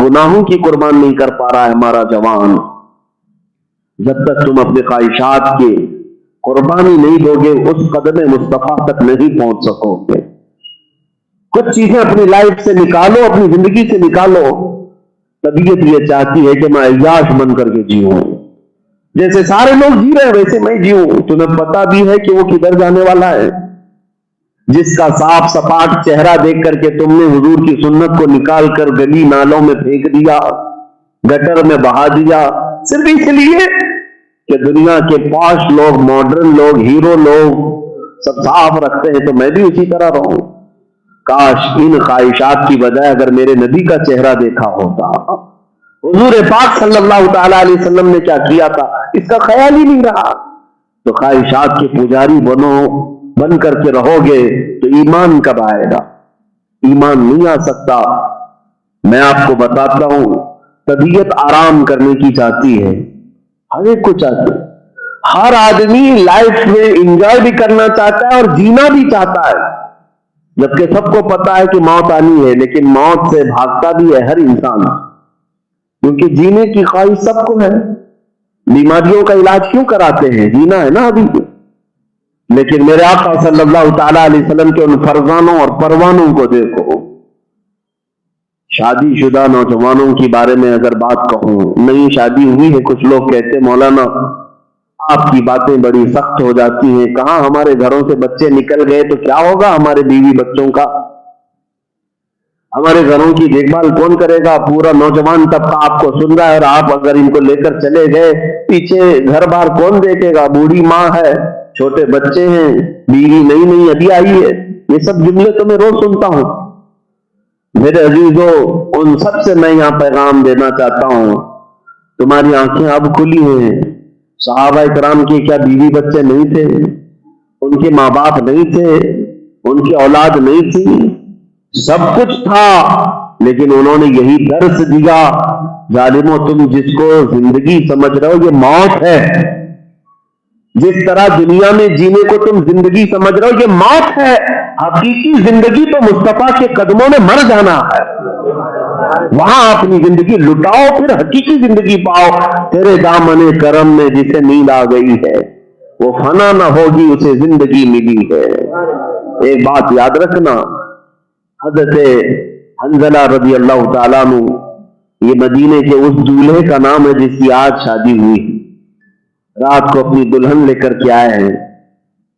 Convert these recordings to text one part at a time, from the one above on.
گناہوں کی قربان نہیں کر پا رہا ہے ہمارا جوان، جب تک تم اپنے خواہشات کے قربانی نہیں دو گے اس قدم مصطفیٰ تک نہیں پہنچ سکو گے۔ کچھ چیزیں اپنی لائف سے نکالو، اپنی زندگی سے نکالو۔ طبیعت یہ چاہتی ہے کہ میں عیاش بن کر کے جیوں، جیسے سارے لوگ جی رہے ہیں ویسے میں جیوں۔ تمہیں پتا بھی ہے کہ وہ کدھر جانے والا ہے؟ جس کا صاف سپاٹ چہرہ دیکھ کر کے تم نے حضور کی سنت کو نکال کر گلی نالوں میں پھینک دیا، گٹر میں بہا دیا، صرف اس لیے کہ دنیا کے پاش لوگ، ماڈرن لوگ، ہیرو لوگ سب صاف رکھتے ہیں تو میں بھی اسی طرح رہوں۔ کاش ان خواہشات کی بجائے اگر میرے نبی کا چہرہ دیکھا ہوتا، حضور پاک صلی اللہ تعالی علیہ وسلم نے کیا کیا تھا اس کا خیال ہی نہیں رہا۔ تو خواہشات کے پجاری بن کر کے رہو گے تو ایمان کب آئے گا؟ ایمان نہیں آ سکتا۔ میں آپ کو بتاتا ہوں، طبیعت آرام کرنے کی چاہتی ہے، ہر ایک کو چاہتی ہے۔ ہر آدمی لائف میں انجوائے بھی کرنا چاہتا ہے اور جینا بھی چاہتا ہے، جبکہ سب کو پتا ہے کہ موت آنی ہے، لیکن موت سے بھاگتا بھی ہے ہر انسان، کیونکہ جینے کی خواہش سب کو ہے۔ بیماریوں کا علاج کیوں کراتے ہیں؟ جینا ہے نا ابھی۔ لیکن میرے آقا صلی اللہ تعالی علیہ وسلم کے ان فرزانوں اور پروانوں کو دیکھو۔ شادی شدہ نوجوانوں کے بارے میں اگر بات کہوں، نئی شادی ہوئی ہے، کچھ لوگ کہتے مولانا آپ کی باتیں بڑی سخت ہو جاتی ہیں، کہاں ہمارے گھروں سے بچے نکل گئے تو کیا ہوگا ہمارے بیوی بچوں کا؟ ہمارے گھروں کی دیکھ بھال کون کرے گا؟ پورا نوجوان طبقہ آپ کو سن رہا ہے، اور آپ اگر ان کو لے کر چلے گئے پیچھے گھر بار کون دیکھے گا؟ بوڑھی ماں ہے، چھوٹے بچے ہیں، بیوی نئی ابھی آئی ہے۔ یہ سب جملے تو میں روز سنتا ہوں۔ میرے عزیزوں، ان سب سے میں یہاں پیغام دینا چاہتا ہوں، تمہاری آنکھیں اب کھلی ہیں۔ صحابہ کرام کے کیا بیوی بچے نہیں تھے؟ ان کے ماں باپ نہیں تھے؟ ان کی اولاد نہیں تھی؟ سب کچھ تھا، لیکن انہوں نے یہی درس دیا، ظالموں تم جس کو زندگی سمجھ رہے ہو یہ موت ہے۔ جس طرح دنیا میں جینے کو تم زندگی سمجھ رہے ہو یہ موت ہے۔ حقیقی زندگی تو مصطفیٰ کے قدموں میں مر جانا ہے، وہاں اپنی زندگی لٹاؤ، پھر حقیقی زندگی پاؤ۔ تیرے دامن کرم میں جسے نیند آ گئی ہے وہ فنا نہ ہوگی، اسے زندگی ملی ہے۔ ایک بات یاد رکھنا، حضرت حنظلہ رضی اللہ تعالیٰ عنہ، یہ مدینے کے اس دولہے کا نام ہے جس کی آج شادی ہوئی، رات کو اپنی دلہن لے کر کے آئے ہیں،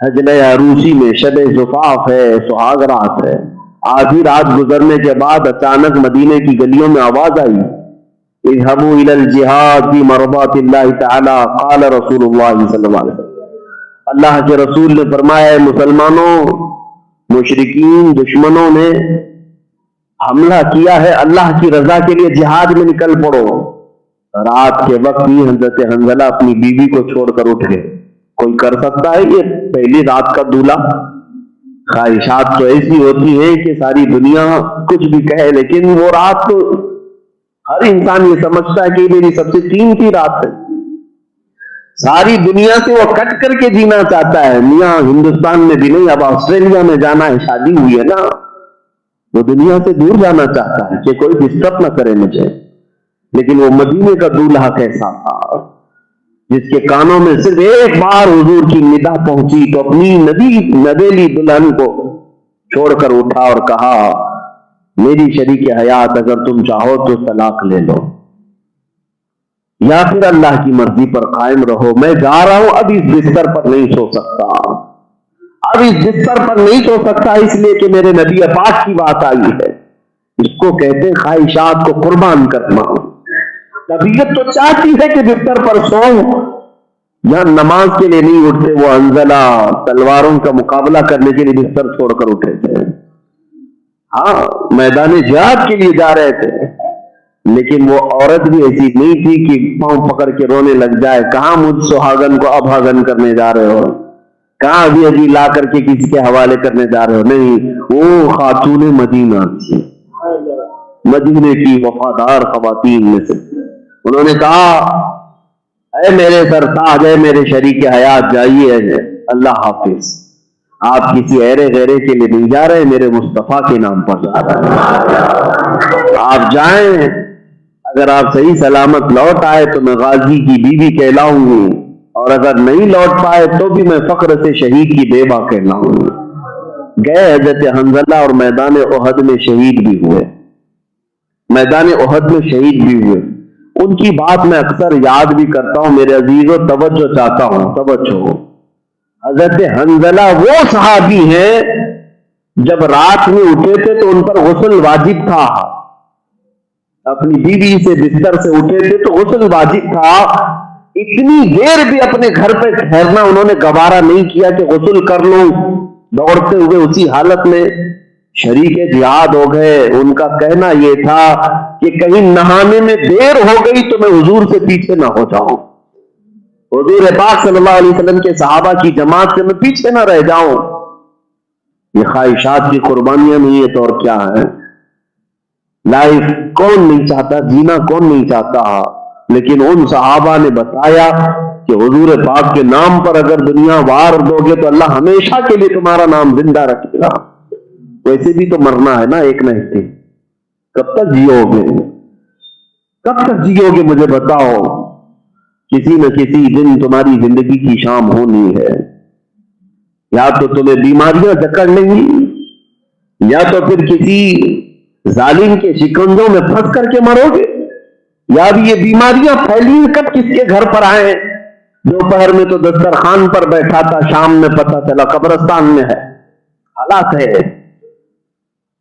حجلہ عروسی میں شب زفاف ہے، سہاگ رات ہے۔ آدھی رات گزرنے کے بعد اچانک مدینے کی گلیوں میں آواز آئی، اذهبوا الى الجہاد فی مرضات اللہ تعالی، قال رسول اللہ صلی اللہ علیہ وسلم، اللہ کے رسول نے فرمایا ہے مسلمانوں، مشرکین دشمنوں نے حملہ کیا ہے، اللہ کی رضا کے لیے جہاد میں نکل پڑو۔ رات کے وقت ہی حضرت حنظلہ اپنی بیوی کو چھوڑ کر اٹھ گئے۔ کوئی کر سکتا ہے یہ پہلی رات کا دولہا؟ خواہشات تو ایسی ہوتی ہیں کہ ساری دنیا کچھ بھی کہے، لیکن وہ رات تو ہر انسان یہ سمجھتا ہے کہ میری سب سے قیمتی رات ہے، ساری دنیا سے وہ کٹ کر کے جینا چاہتا ہے۔ میاں ہندوستان میں بھی نہیں، اب آسٹریلیا میں جانا ہے، شادی ہوئی ہے نا، وہ دنیا سے دور جانا چاہتا ہے کہ کوئی ڈسٹرب نہ کرے مجھے۔ لیکن وہ مدینے کا دولہا کیسا تھا جس کے کانوں میں صرف ایک بار حضور کی ندا پہنچی تو اپنی نویلی دلہن کو چھوڑ کر اٹھا اور کہا، میری شریک حیات اگر تم چاہو تو طلاق لے لو یا پھر اللہ کی مرضی پر قائم رہو، میں جا رہا ہوں، اب اس بستر پر نہیں سو سکتا، اب اس بستر پر نہیں سو سکتا، اس لیے کہ میرے نبی پاک کی بات آئی ہے۔ اس کو کہتے خواہشات کو قربان کرنا۔ طبیعت تو چاہتی ہے کہ بستر پر سوؤں، یہاں نماز کے لیے نہیں اٹھتے۔ وہ حنظلہ تلواروں کا مقابلہ کرنے کے لیے بستر چھوڑ کر اٹھے تھے، ہاں میدان جہاد کے لیے جا رہے تھے، لیکن وہ عورت بھی ایسی نہیں تھی کہ پاؤں پکڑ کے رونے لگ جائے، کہاں مجھ سہاگن کو ابھاگن کرنے جا رہے ہو، کہاں ابھی لا کر کے کسی کے حوالے کرنے جا رہے ہو۔ نہیں، وہ خاتون مدینہ تھی، مدینے کی وفادار خواتین میں سے۔ انہوں نے کہا، اے میرے سرتاج، اے میرے شریک حیات، جائیے، اللہ حافظ، آپ کسی ایرے غیرے کے لیے نہیں جا رہے، میرے مصطفیٰ کے نام پر جا رہے ہیں، آپ جائیں، اگر آپ صحیح سلامت لوٹ آئے تو میں غازی کی بیوی کہلاؤں گی، اور اگر نہیں لوٹ پائے تو بھی میں فخر سے شہید کی بیوہ کہلاؤں گی۔ گئے حضرت حنظلہ اور میدان احد میں شہید بھی ہوئے، میدان احد میں شہید بھی ہوئے۔ ان کی بات میں اکثر یاد بھی کرتا ہوں میرے عزیزوں، توجہ چاہتا ہوں، توجہ۔ حضرت حنظلہ وہ صحابی ہیں جب رات میں اٹھے تھے تو ان پر غسل واجب تھا، اپنی بیوی سے بستر سے اٹھے تھے تو غسل واجب تھا، اتنی دیر بھی اپنے گھر پہ ٹھہرنا انہوں نے گوارا نہیں کیا کہ غسل کر لوں، دوڑتے ہوئے اسی حالت میں شریک جہاد ہو گئے۔ ان کا کہنا یہ تھا کہ کہیں نہانے میں دیر ہو گئی تو میں حضور سے پیچھے نہ ہو جاؤں، حضور پاک صلی اللہ علیہ وسلم کے صحابہ کی جماعت سے میں پیچھے نہ رہ جاؤں۔ یہ خواہشات کی قربانیاں نہیں ہے تو اور کیا ہے؟ لائف کون نہیں چاہتا، جینا کون نہیں چاہتا، لیکن ان صحابہ نے بتایا کہ حضور پاک کے نام پر اگر دنیا وار دو گے تو اللہ ہمیشہ کے لیے تمہارا نام زندہ رکھے گا، ویسے بھی تو مرنا ہے نا ایک نہ ایک دن، کب تک جیو گے، کب تک جیو گے مجھے بتاؤ؟ کسی نہ کسی دن تمہاری زندگی کی شام ہونی ہے، یا تو تمہیں بیماریاں جکڑ لیں گی، یا تو پھر کسی ظالم کے شکنجوں میں پھنس کر کے مرو گے، یا بھی یہ بیماریاں پھیلی کب کس کے گھر پر آئے۔ دوپہر میں تو دسترخوان پر بیٹھا تھا، شام میں پتہ چلا قبرستان میں ہے، حالات ہے۔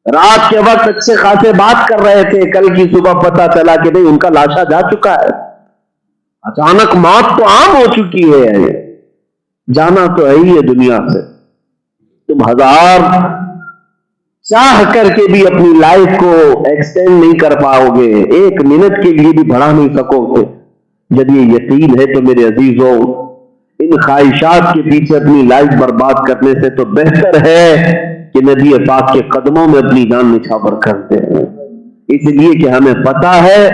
رات کے وقت اچھے خاصے بات کر رہے تھے، کل کی صبح پتہ چلا کہ نہیں ان کا لاشا جا چکا ہے، اچانک موت تو عام ہو چکی ہے، جانا تو ہے ہی ہے دنیا سے۔ تم ہزار چاہ کر کے بھی اپنی لائف کو ایکسٹینڈ نہیں کر پاؤ گے، ایک منٹ کے لیے بھی بڑھا نہیں سکو گے۔ جب یہ یقین ہے تو میرے عزیزوں، ان خواہشات کے پیچھے اپنی لائف برباد کرنے سے تو بہتر ہے کہ نبی پاک کے قدموں میں اپنی جان نچھاور کرتے ہیں، اس لیے کہ ہمیں پتا ہے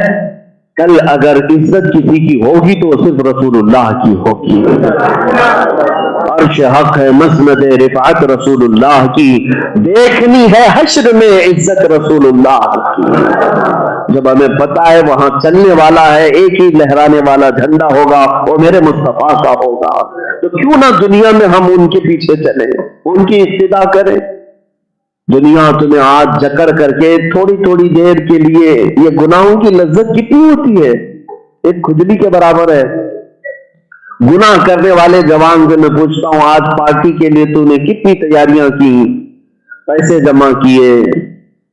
کل اگر عزت کسی کی ہوگی تو صرف رسول اللہ کی ہوگی۔ عرش حق ہے، مسند رفعت رسول اللہ کی، دیکھنی ہے حشر میں عزت رسول اللہ کی۔ جب ہمیں پتا ہے وہاں چلنے والا ہے، ایک ہی لہرانے والا جھنڈا ہوگا، وہ میرے مصطفیٰ کا ہوگا، تو کیوں نہ دنیا میں ہم ان کے پیچھے چلیں، ان کی اقتدا کریں۔ دنیا تمہیں آج جکڑ کر کے تھوڑی تھوڑی دیر کے لیے، یہ گناہوں کی لذت کتنی ہوتی ہے، ایک کھجلی کے برابر ہے۔ گناہ کرنے والے جوان سے میں پوچھتا ہوں آج پارٹی کے لیے تو نے کتنی تیاریاں کی، پیسے جمع کیے،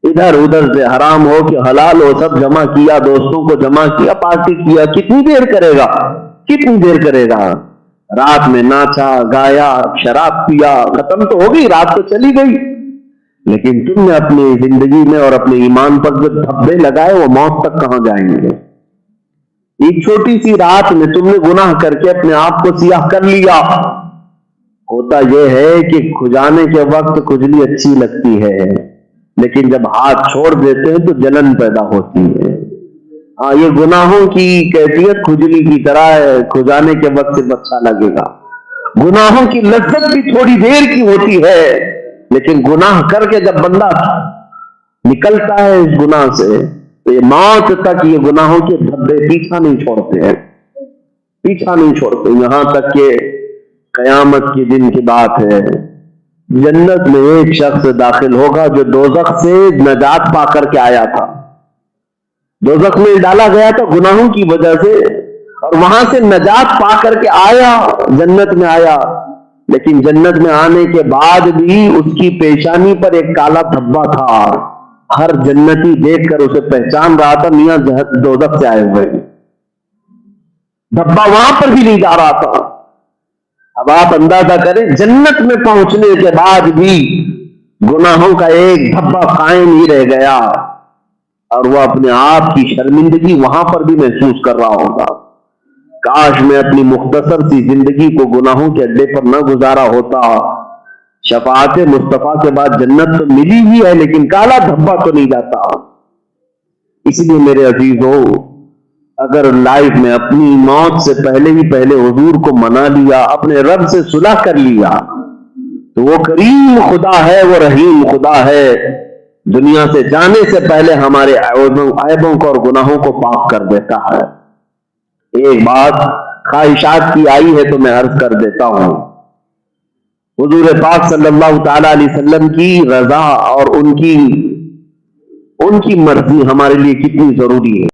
ادھر ادھر سے حرام ہو کہ حلال ہو سب جمع کیا، دوستوں کو جمع کیا، پارٹی کیا، کتنی دیر کرے گا، کتنی دیر کرے گا؟ رات میں ناچا گایا، شراب پیا، ختم تو ہو گئی، رات تو چلی گئی، لیکن تم نے اپنی زندگی میں اور اپنے ایمان پر جو دھبے لگائے وہ موت تک کہاں جائیں گے؟ ایک چھوٹی سی رات میں تم نے گناہ کر کے اپنے آپ کو سیاہ کر لیا۔ ہوتا یہ ہے کہ کھجانے کے وقت کھجلی اچھی لگتی ہے، لیکن جب ہاتھ چھوڑ دیتے ہیں تو جلن پیدا ہوتی ہے۔ ہاں، یہ گناہوں کی کیفیت کھجلی کی طرح ہے، کھجانے کے وقت صرف اچھا لگے گا۔ گناہوں کی لذت بھی تھوڑی دیر کی ہوتی ہے، لیکن گناہ کر کے جب بندہ نکلتا ہے اس گناہ سے تو یہ موت تک یہ گناہوں کے دھبے پیچھا نہیں چھوڑتے ہیں، پیچھا نہیں چھوڑتے، یہاں تک کہ قیامت کے دن کی بات ہے، جنت میں ایک شخص داخل ہوگا جو دوزخ سے نجات پا کر کے آیا تھا، دوزخ میں ڈالا گیا تھا گناہوں کی وجہ سے، اور وہاں سے نجات پا کر کے آیا، جنت میں آیا، لیکن جنت میں آنے کے بعد بھی اس کی پیشانی پر ایک کالا دھبا تھا، ہر جنتی دیکھ کر اسے پہچان رہا تھا میاں دوزخ سے آئے ہوئے، دھبا وہاں پر بھی نہیں جا رہا تھا۔ اب آپ اندازہ کریں جنت میں پہنچنے کے بعد بھی گناہوں کا ایک دھبا قائم ہی رہ گیا، اور وہ اپنے آپ کی شرمندگی وہاں پر بھی محسوس کر رہا ہوگا۔ کاش میں اپنی مختصر سی زندگی کو گناہوں کے اڈے پر نہ گزارا ہوتا، شفاعت مصطفیٰ کے بعد جنت تو ملی ہی ہے لیکن کالا دھبا تو نہیں جاتا۔ اس لیے میرے عزیزوں، اگر لائف میں اپنی موت سے پہلے ہی پہلے حضور کو منا لیا، اپنے رب سے صلح کر لیا، تو وہ کریم خدا ہے، وہ رحیم خدا ہے، دنیا سے جانے سے پہلے ہمارے عیبوں کو اور گناہوں کو پاک کر دیتا ہے۔ ایک بات خواہشات کی آئی ہے تو میں عرض کر دیتا ہوں، حضور پاک صلی اللہ تعالی علیہ وسلم کی رضا اور ان کی مرضی ہمارے لیے کتنی ضروری ہے۔